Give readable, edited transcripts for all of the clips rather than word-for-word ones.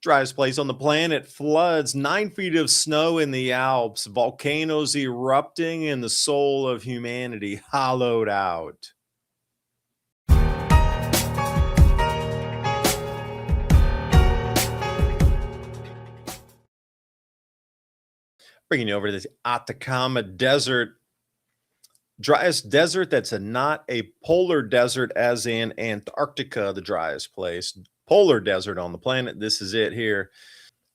Driest place on the planet, floods, 9 feet of snow in the Alps, volcanoes erupting, and the soul of humanity hollowed out. Bringing you over to the Atacama Desert, driest desert that's not a polar desert, as in Antarctica, the driest place. Polar desert on the planet. This is it here.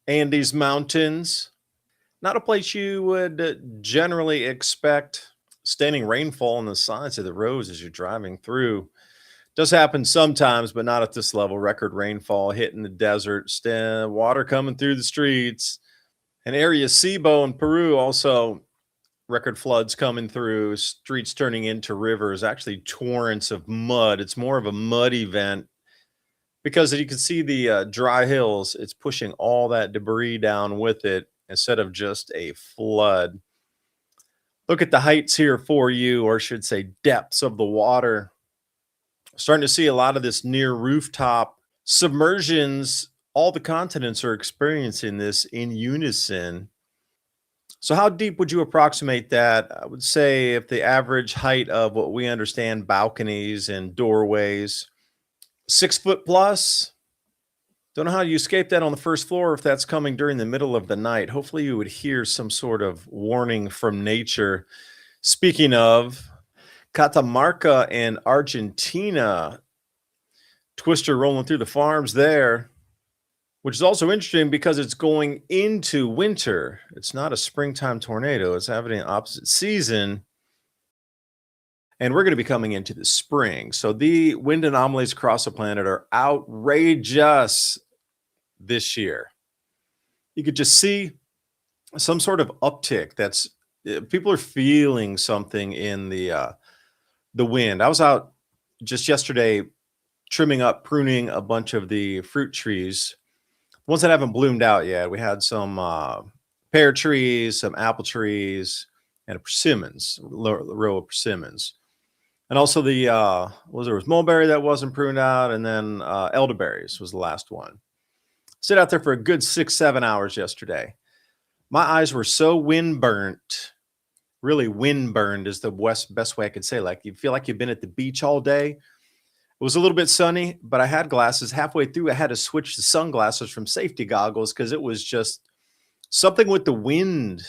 Andes Mountains, not a place you would generally expect. Standing rainfall on the sides of the roads as you're driving through. Does happen sometimes, but not at this level. Record rainfall hitting the desert, water coming through the streets. And area Cibo in Peru also record floods coming through, streets turning into rivers, actually torrents of mud. It's more of a mud event because you can see the dry hills. It's pushing all that debris down with it instead of just a flood. Look at the heights here for you, or I should say depths of the water. Starting to see a lot of this near rooftop submersions. All the continents are experiencing this in unison. So how deep would you approximate that? I would say if the average height of what we understand balconies and doorways, 6 foot plus. Don't know how you escape that on the first floor if that's coming during the middle of the night. Hopefully you would hear some sort of warning from nature. Speaking of, Catamarca in Argentina, twister rolling through the farms there, which is also interesting because it's going into winter. It's not a springtime tornado. It's happening opposite season. And we're going to be coming into the spring. So the wind anomalies across the planet are outrageous this year. You could just see some sort of uptick. That's people are feeling something in the wind. I was out just yesterday trimming up, pruning a bunch of the fruit trees, ones that haven't bloomed out yet. We had some pear trees, some apple trees, and a persimmons, a row of persimmons. And also there was mulberry that wasn't pruned out, and then elderberries was the last one. Sit out there for a good 6-7 hours yesterday. My eyes were so wind burnt. Really wind burned is the best way I could say. Like you feel like you've been at the beach all day. It was a little bit sunny, but I had glasses. Halfway through, I had to switch to sunglasses from safety goggles because it was just something with the wind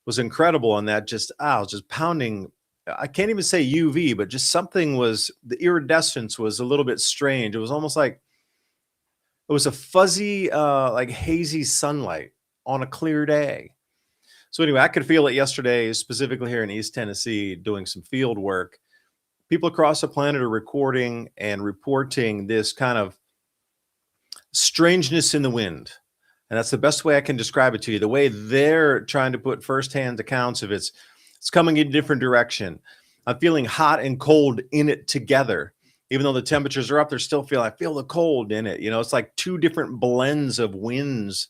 was incredible. And that just, was just pounding. I can't even say UV, but just something was, the iridescence was a little bit strange. It was almost like it was a fuzzy, like hazy sunlight on a clear day. So anyway, I could feel it yesterday, specifically here in East Tennessee, doing some field work. People across the planet are recording and reporting this kind of strangeness in the wind. And that's the best way I can describe it to you. The way they're trying to put firsthand accounts of it's coming in a different direction. I'm feeling hot and cold in it together. Even though the temperatures are up, I feel the cold in it. You know, it's like two different blends of winds.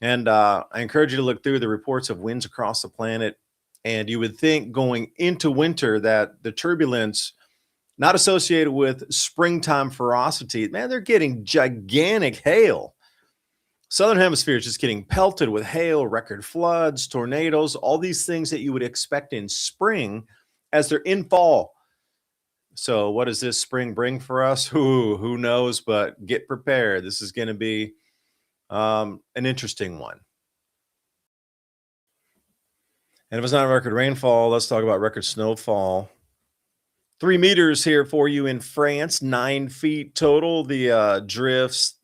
And I encourage you to look through the reports of winds across the planet. And you would think going into winter that the turbulence, not associated with springtime ferocity, man, they're getting gigantic hail. Southern Hemisphere is just getting pelted with hail, record floods, tornadoes, all these things that you would expect in spring as they're in fall. So what does this spring bring for us? Who knows, but get prepared. This is going to be an interesting one. And if it's not record rainfall, let's talk about record snowfall. 3 meters here for you in France, 9 feet total. The drifts,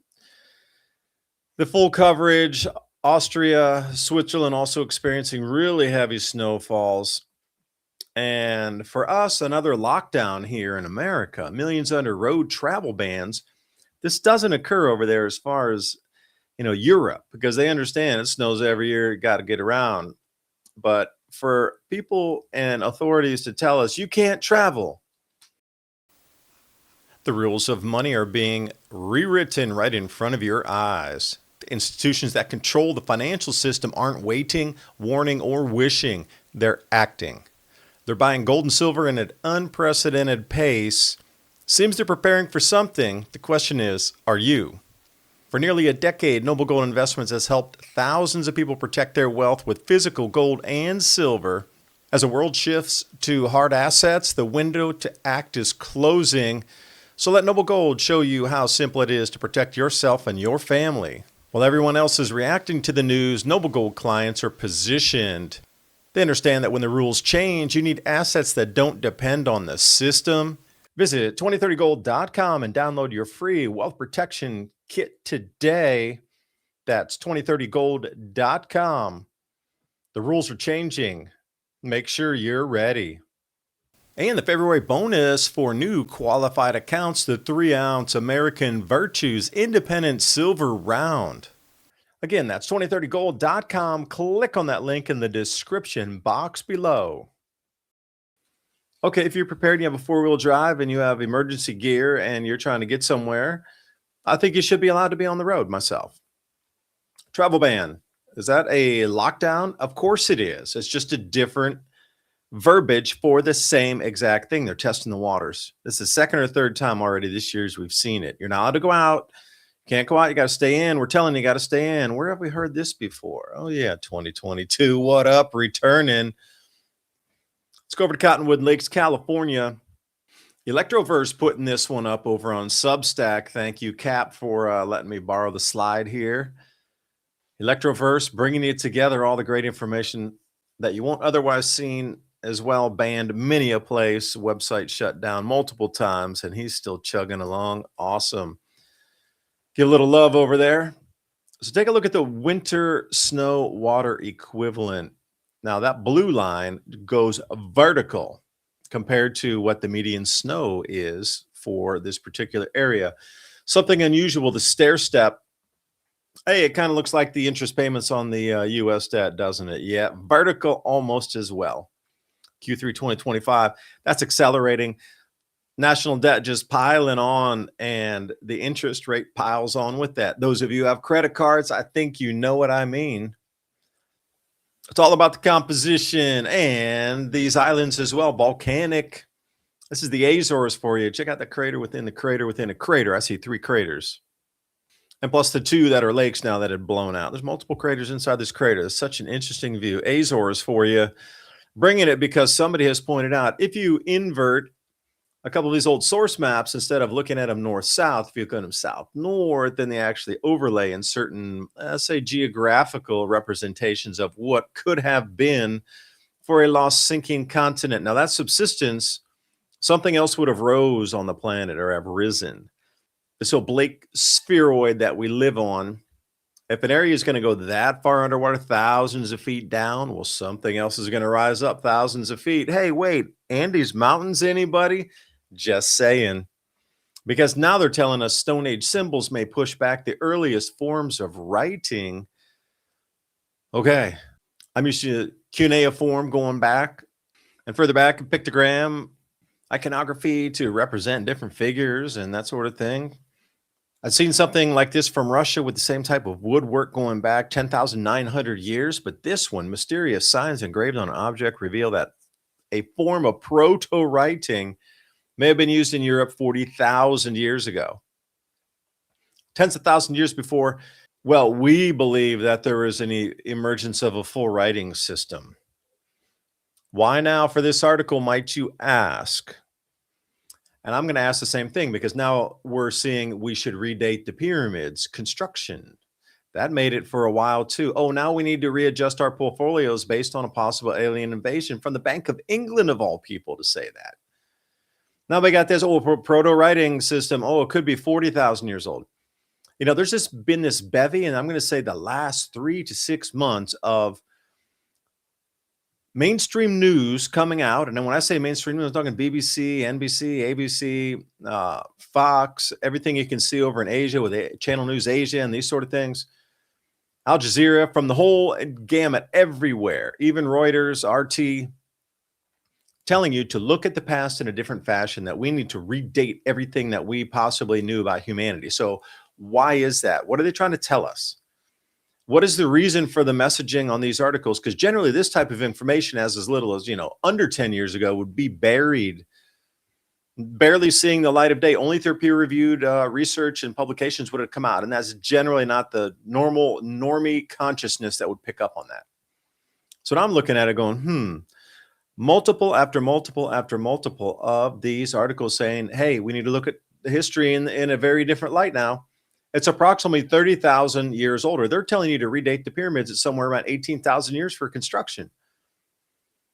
the full coverage. Austria, Switzerland also experiencing really heavy snowfalls. And for us, another lockdown here in America, millions under road travel bans. This doesn't occur over there as far as, Europe, because they understand it snows every year, you got to get around. But for people and authorities to tell us you can't travel, the rules of money are being rewritten right in front of your eyes. The institutions that control the financial system aren't waiting, warning, or wishing. They're acting. They're buying gold and silver at an unprecedented pace. Seems they're preparing for something. The question is, are you? For nearly a decade, Noble Gold Investments has helped thousands of people protect their wealth with physical gold and silver. As the world shifts to hard assets, the window to act is closing. So let Noble Gold show you how simple it is to protect yourself and your family. While everyone else is reacting to the news, Noble Gold clients are positioned. They understand that when the rules change, you need assets that don't depend on the system. Visit 2030gold.com and download your free wealth protection kit today. That's 2030gold.com. The rules are changing. Make sure you're ready. And the February bonus for new qualified accounts, the 3-ounce American Virtues Independent Silver Round. Again, that's 2030gold.com. Click on that link in the description box below. Okay, if you're prepared and you have a 4-wheel drive and you have emergency gear and you're trying to get somewhere, I think you should be allowed to be on the road myself. Travel ban. Is that a lockdown? Of course it is. It's just a different verbiage for the same exact thing. They're testing the waters. This is the second or third time already this year as we've seen it. You're not allowed to go out. Can't go out. You got to stay in. We're telling you, got to stay in. Where have we heard this before? Oh, yeah, 2022. What up? Returning. Let's go over to Cottonwood Lakes, California. Electroverse putting this one up over on Substack. Thank you, Cap, for letting me borrow the slide here. Electroverse bringing it together, all the great information that you won't otherwise seen as well. Banned many a place, website shut down multiple times, and he's still chugging along. Awesome. Give a little love over there. So take a look at the winter snow water equivalent. Now that blue line goes vertical compared to what the median snow is for this particular area. Something unusual, the stair step. Hey, it kind of looks like the interest payments on the E.S.T, doesn't it? Yeah, vertical almost as well. Q3 2025, that's accelerating. National debt just piling on, and the interest rate piles on with that. Those of you who have credit cards, I think you know what I mean. It's all about the composition and these islands as well. Volcanic. This is the Azores for you. Check out the crater within the crater within a crater. I see 3 craters. And plus the 2 that are lakes now that had blown out. There's multiple craters inside this crater. It's such an interesting view. Azores for you. Bringing it because somebody has pointed out, if you invert a couple of these old source maps, instead of looking at them north-south, if you look at them south-north, then they actually overlay in certain, say, geographical representations of what could have been for a lost sinking continent. Now, that subsistence, something else would have rose on the planet or have risen. This oblique spheroid that we live on, if an area is going to go that far underwater, thousands of feet down, well, something else is going to rise up thousands of feet. Hey, wait, Andes Mountains, anybody? Just saying. Because now they're telling us Stone Age symbols may push back the earliest forms of writing. Okay, I'm used to cuneiform going back and further back, pictogram, iconography to represent different figures and that sort of thing. I've seen something like this from Russia with the same type of woodwork going back 10,900 years, but this one, mysterious signs engraved on an object, reveal that a form of proto-writing may have been used in Europe 40,000 years ago. Tens of thousands of years before, well, we believe that there is an emergence of a full writing system. Why now for this article, might you ask? And I'm going to ask the same thing because now we're seeing we should redate the pyramids construction. That made it for a while too. Oh, now we need to readjust our portfolios based on a possible alien invasion from the Bank of England, of all people, to say that. Now we got this proto-writing system. Oh, it could be 40,000 years old. You know, there's just been this bevy, and I'm going to say the last 3 to 6 months of mainstream news coming out. And then when I say mainstream news, I'm talking BBC, NBC, ABC, Fox, everything you can see over in Asia with Channel News Asia and these sort of things. Al Jazeera, from the whole gamut everywhere, even Reuters, RT, telling you to look at the past in a different fashion, that we need to redate everything that we possibly knew about humanity. So why is that? What are they trying to tell us? What is the reason for the messaging on these articles? Because generally this type of information, as little as, under 10 years ago, would be buried barely seeing the light of day. Only through peer-reviewed research and publications would it come out, and that's generally not the normal normie consciousness that would pick up on that. So now I'm looking at it going, multiple after multiple after multiple of these articles saying, hey, we need to look at the history in a very different light now. It's approximately 30,000 years older. They're telling you to redate the pyramids at somewhere around 18,000 years for construction.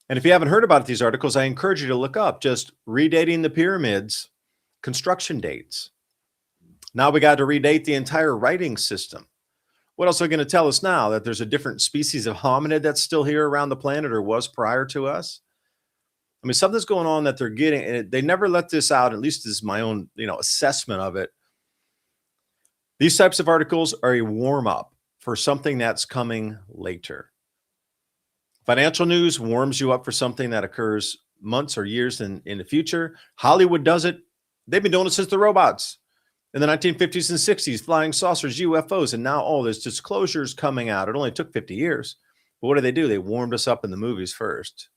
And if you haven't heard about these articles, I encourage you to look up just redating the pyramids, construction dates. Now we got to redate the entire writing system. What else are they going to tell us now? That there's a different species of hominid that's still here around the planet or was prior to us? I mean, something's going on that they're getting, and they never let this out. At least this is my own, assessment of it. These types of articles are a warm up for something that's coming later. Financial news warms you up for something that occurs months or years in the future. Hollywood does it. They've been doing it since the robots in the 1950s and 60s, flying saucers, UFOs, and now there's disclosures coming out. It only took 50 years. But what do? They warmed us up in the movies first.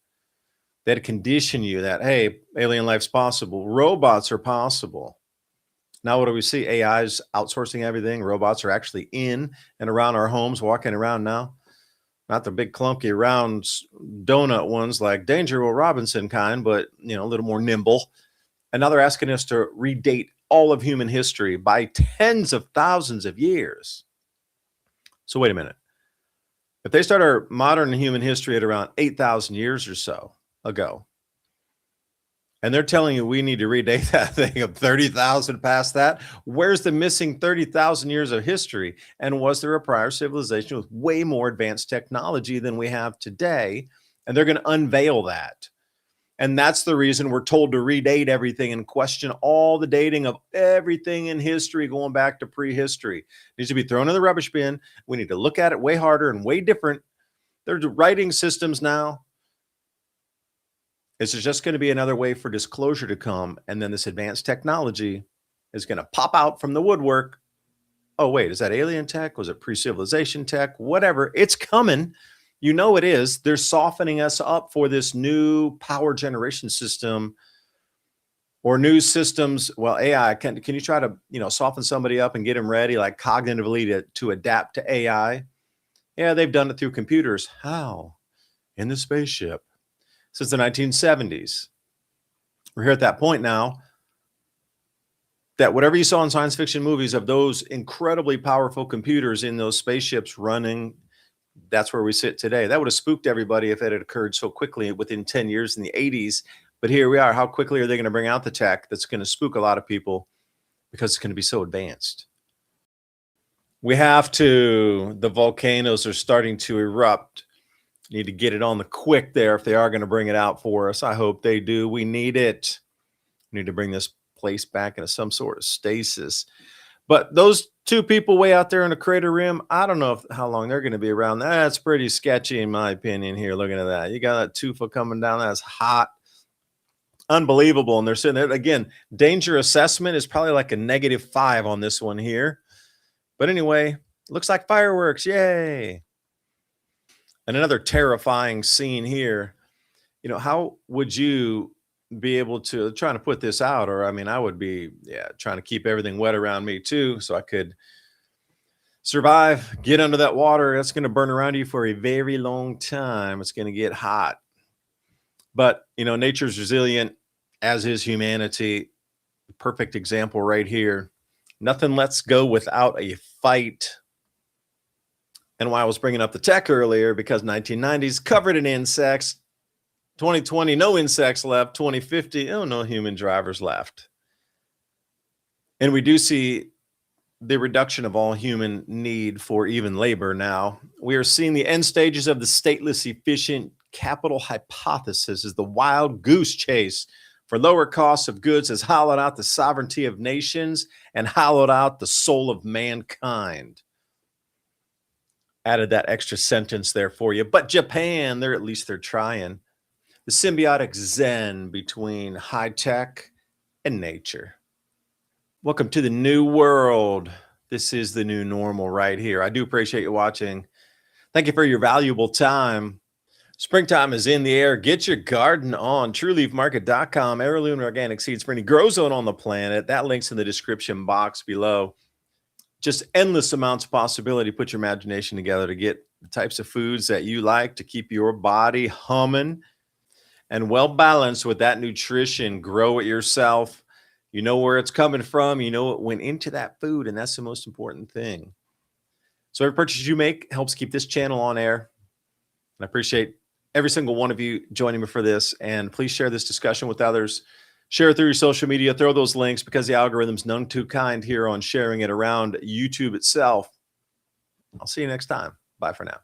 They had to condition you that, hey, alien life's possible. Robots are possible. Now what do we see? AI's outsourcing everything. Robots are actually in and around our homes, walking around now. Not the big clunky round donut ones like Danger Will Robinson kind, but a little more nimble. And now they're asking us to redate all of human history by tens of thousands of years. So wait a minute. If they start our modern human history at around 8,000 years or so ago, and they're telling you we need to redate that thing of 30,000 past that, where's the missing 30,000 years of history? And was there a prior civilization with way more advanced technology than we have today? And they're going to unveil that. And that's the reason we're told to redate everything and question all the dating of everything in history going back to prehistory. It needs to be thrown in the rubbish bin. We need to look at it way harder and way different. There's writing systems now. It's just going to be another way for disclosure to come. And then this advanced technology is going to pop out from the woodwork. Oh, wait, is that alien tech? Was it pre-civilization tech? Whatever. It's coming. You know it is. They're softening us up for this new power generation system or new systems. Well, AI, can you try to, soften somebody up and get them ready, like cognitively to adapt to AI? Yeah, they've done it through computers. How? In the spaceship. Since the 1970s. We're here at that point now that whatever you saw in science fiction movies of those incredibly powerful computers in those spaceships running, that's where we sit today. That would have spooked everybody if it had occurred so quickly within 10 years in the 80s. But here we are. How quickly are they going to bring out the tech that's going to spook a lot of people because it's going to be so advanced? We have to. The volcanoes are starting to erupt. Need to get it on the quick there if they are going to bring it out for us. I hope they do. We need it. We need to bring this place back into some sort of stasis. But those two people way out there in the crater rim, I don't know how long they're going to be around. That's pretty sketchy in my opinion here. Looking at that. You got that tufa coming down. That's hot. Unbelievable. And they're sitting there. Again, danger assessment is probably like a -5 on this one here. But anyway, looks like fireworks. Yay. And another terrifying scene here. How would you be able to trying to put this out? Or, I would be, trying to keep everything wet around me too, so I could survive, get under that water. That's going to burn around you for a very long time. It's going to get hot. But, nature's resilient, as is humanity. Perfect example right here. Nothing lets go without a fight. And why I was bringing up the tech earlier, because 1990s covered in insects, 2020, no insects left, 2050, no human drivers left. And we do see the reduction of all human need for even labor now. We are seeing the end stages of the stateless, efficient capital hypothesis as the wild goose chase for lower costs of goods has hollowed out the sovereignty of nations and hollowed out the soul of mankind. Added that extra sentence there for you. But Japan, at least they're trying. The symbiotic zen between high tech and nature. Welcome to the new world. This is the new normal right here. I do appreciate you watching. Thank you for your valuable time. Springtime is in the air. Get your garden on. TrueLeafMarket.com. Heirloom organic seeds for any grow zone on the planet. That link's in the description box below. Just endless amounts of possibility. Put your imagination together to get the types of foods that you like to keep your body humming and well balanced with that nutrition. Grow it yourself. You know where it's coming from. You know it went into that food, and that's the most important thing. So every purchase you make helps keep this channel on air. And I appreciate every single one of you joining me for this. And please share this discussion with others. Share it through your social media. Throw those links because the algorithm's none too kind here on sharing it around YouTube itself. I'll see you next time. Bye for now.